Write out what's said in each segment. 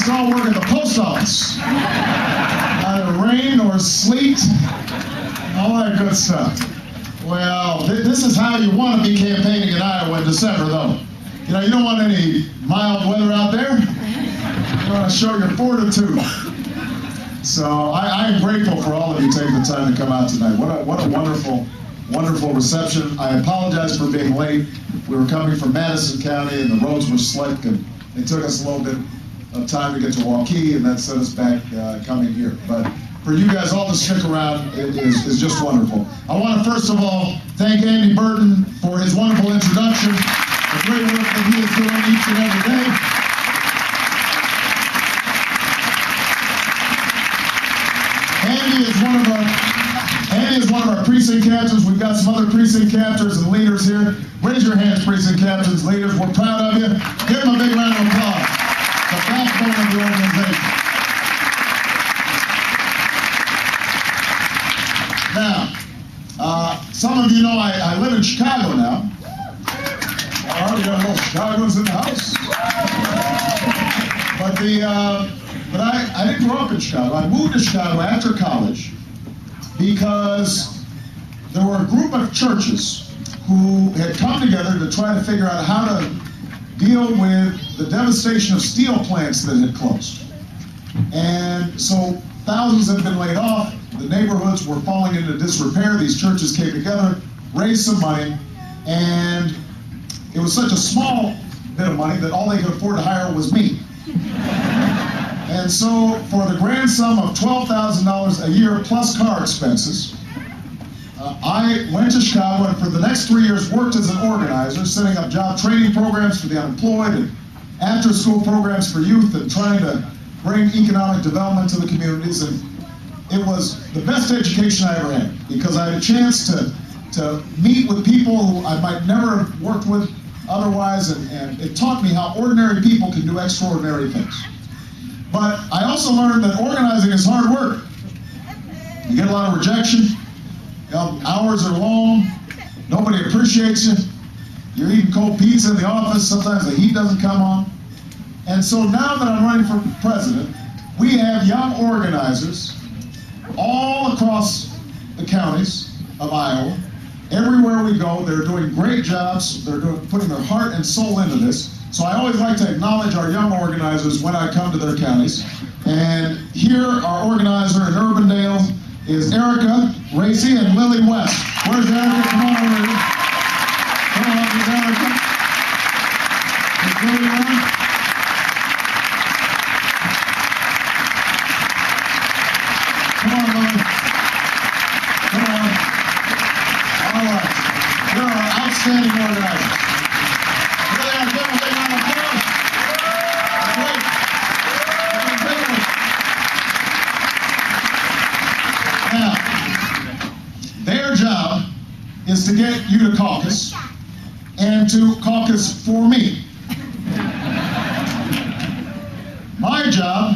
to all work at the post office. Neither rain nor sleet, all that good stuff. Well, this is how you want to be campaigning in Iowa in December, though. You know, you don't want any mild weather out there. You want to show your fortitude. So I am grateful for all of you taking the time to come out tonight. What a wonderful, wonderful reception. I apologize for being late. We were coming from Madison County and the roads were slick and it took us a little bit of time to get to Waukee, and that set us back coming here. But for you guys all to stick around is just wonderful. I want to first of all thank Andy Burton for his wonderful introduction, the great work that he is doing each and every day. Andy is one of our precinct captains. We've got some other precinct captors and leaders here. Raise your hands, precinct captains, leaders. We're proud of you. Give them a big round of applause. The backbone of the organization. Now, some of you know I live in Chicago now. All right, we got a little Chicagoans in the house. But I didn't grow up in Chicago. I moved to Chicago after college because there were a group of churches who had come together to try to figure out how to deal with the devastation of steel plants that had closed. And so thousands had been laid off. The neighborhoods were falling into disrepair. These churches came together, raised some money, and it was such a small bit of money that all they could afford to hire was me. And so for the grand sum of $12,000 a year plus car expenses, I went to Chicago and for the next 3 years worked as an organizer, setting up job training programs for the unemployed and after-school programs for youth and trying to bring economic development to the communities. And it was the best education I ever had because I had a chance to meet with people who I might never have worked with otherwise, and it taught me how ordinary people can do extraordinary things. But I also learned that organizing is hard work. You get a lot of rejection. Hours are long, nobody appreciates you, you're eating cold pizza in the office, sometimes the heat doesn't come on. And so now that I'm running for president, we have young organizers all across the counties of Iowa. Everywhere we go, they're doing great jobs, they're putting their heart and soul into this. So I always like to acknowledge our young organizers when I come to their counties. And here, our organizer in Urbandale is Erica, Racy, and Lily West. Where's Erica? Come on over here. Come on, here's Erica. Is Lily around? Come on, Lily. Come on. All right. You're our outstanding organizers. Here they are. Give them a big round of applause. Great. Now, their job is to get you to caucus and to caucus for me. My job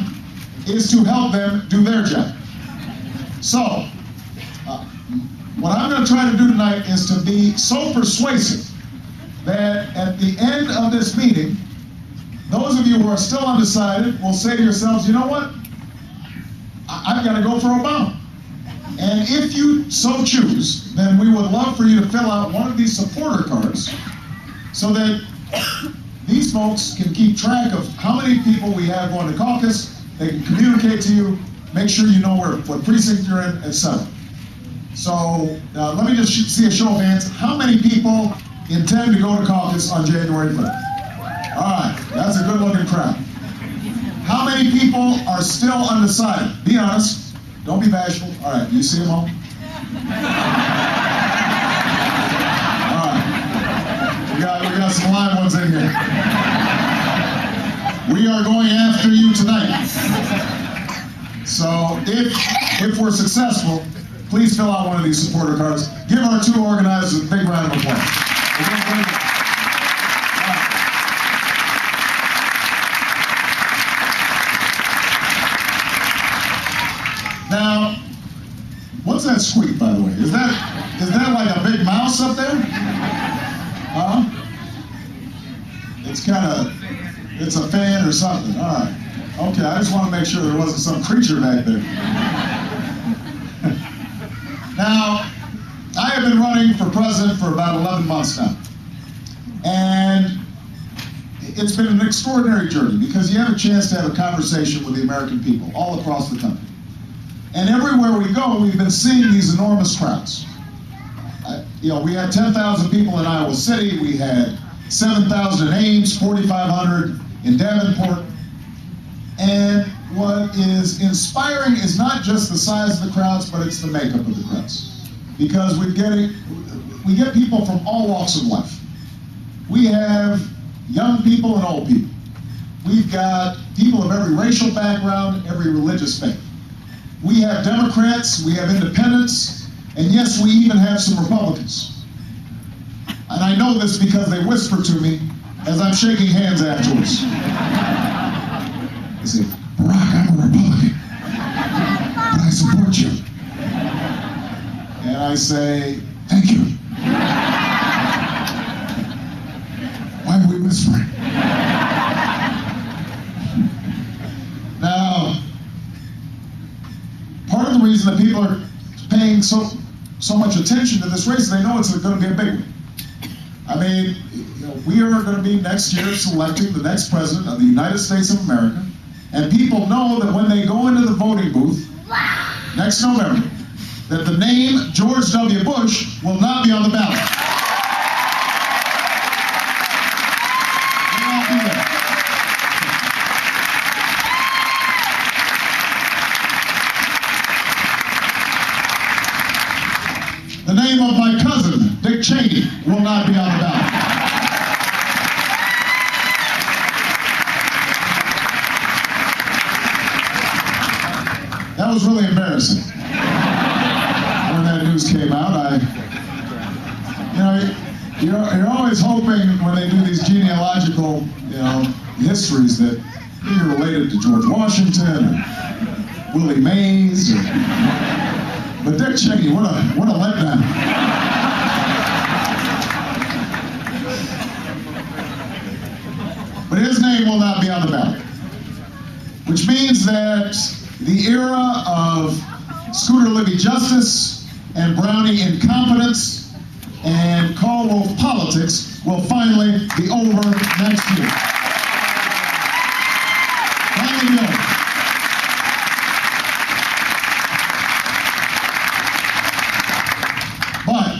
is to help them do their job. So, what I'm going to try to do tonight is to be so persuasive that at the end of this meeting, those of you who are still undecided will say to yourselves, you know what? I've got to go for Obama. And if you so choose, then we would love for you to fill out one of these supporter cards so that these folks can keep track of how many people we have going to caucus. They can communicate to you, make sure you know what precinct you're in, etc. So let me just see a show of hands. How many people intend to go to caucus on January 5th? All right, that's a good-looking crowd. How many people are still undecided? Be honest. Don't be bashful. All right, you see them all? All right. We got some live ones in here. We are going after you tonight. So if we're successful, please fill out one of these supporter cards. Give our two organizers a big round of applause. Now, what's that squeak, by the way? Is that like a big mouse up there? It's a fan or something. All right. Okay, I just want to make sure there wasn't some creature back there. Now, I have been running for president for about 11 months now. And it's been an extraordinary journey because you have a chance to have a conversation with the American people all across the country. And everywhere we go, we've been seeing these enormous crowds. We had 10,000 people in Iowa City, we had 7,000 in Ames, 4,500 in Davenport. And what is inspiring is not just the size of the crowds, but it's the makeup of the crowds. Because we get people from all walks of life. We have young people and old people. We've got people of every racial background, every religious faith. We have Democrats, we have independents, and yes, we even have some Republicans. And I know this because they whisper to me as I'm shaking hands afterwards. They say, Barack, I'm a Republican, but I support you. And I say, thank you. Why are we whispering? Now, part of the reason that people are paying so much attention to this race is they know it's going to be a big one. I mean, we are going to be next year selecting the next president of the United States of America, and people know that when they go into the voting booth next November, that the name George W. Bush will not be on the ballot. The name of my cousin, Dick Cheney, will not be on the ballot. That was really embarrassing. When that news came out, you're always hoping when they do these genealogical, histories that you're related to George Washington, or Willie Mays, but Dick Cheney, what a letdown. But his name will not be on the ballot, which means that the era of Scooter Libby justice and Brownie incompetence and Karl Rove politics will finally be over next year. Finally be over. But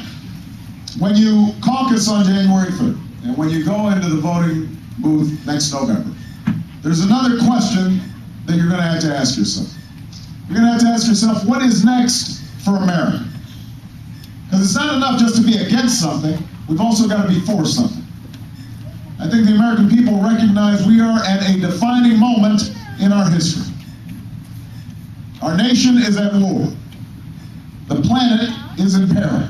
when you caucus on January 3rd, and when you go into the voting booth next November, there's another question that you're going to have to ask yourself. You're going to have to ask yourself, what is next for America? Because it's not enough just to be against something, we've also got to be for something. I think the American people recognize we are at a defining moment in our history. Our nation is at war. The planet is in peril.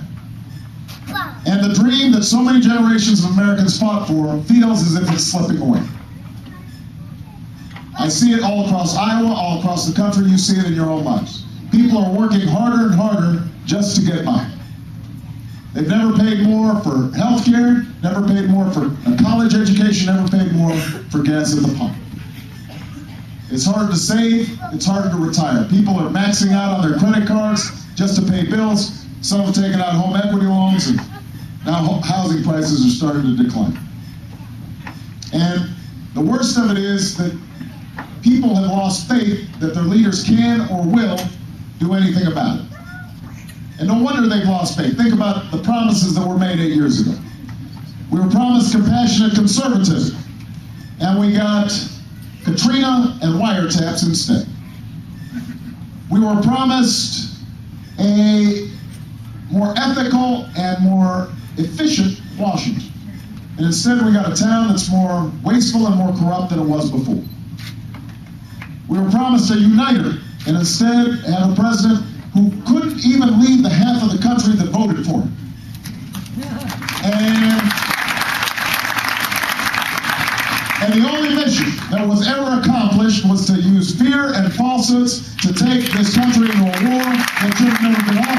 And the dream that so many generations of Americans fought for feels as if it's slipping away. I see it all across Iowa, all across the country. You see it in your own lives. People are working harder and harder just to get by. They've never paid more for health care, never paid more for a college education, never paid more for gas at the pump. It's hard to save, it's harder to retire. People are maxing out on their credit cards just to pay bills. Some have taken out home equity loans, and now housing prices are starting to decline. And the worst of it is that people have lost faith that their leaders can or will do anything about it. And no wonder they've lost faith. Think about the promises that were made 8 years ago. We were promised compassionate conservatism, and we got Katrina and wiretaps instead. We were promised a more ethical and more efficient Washington. And instead we got a town that's more wasteful and more corrupt than it was before. We were promised a uniter, and instead have a president who couldn't even lead the half of the country that voted for him. And the only mission that was ever accomplished was to use fear and falsehoods to take this country into a war that should have never been on.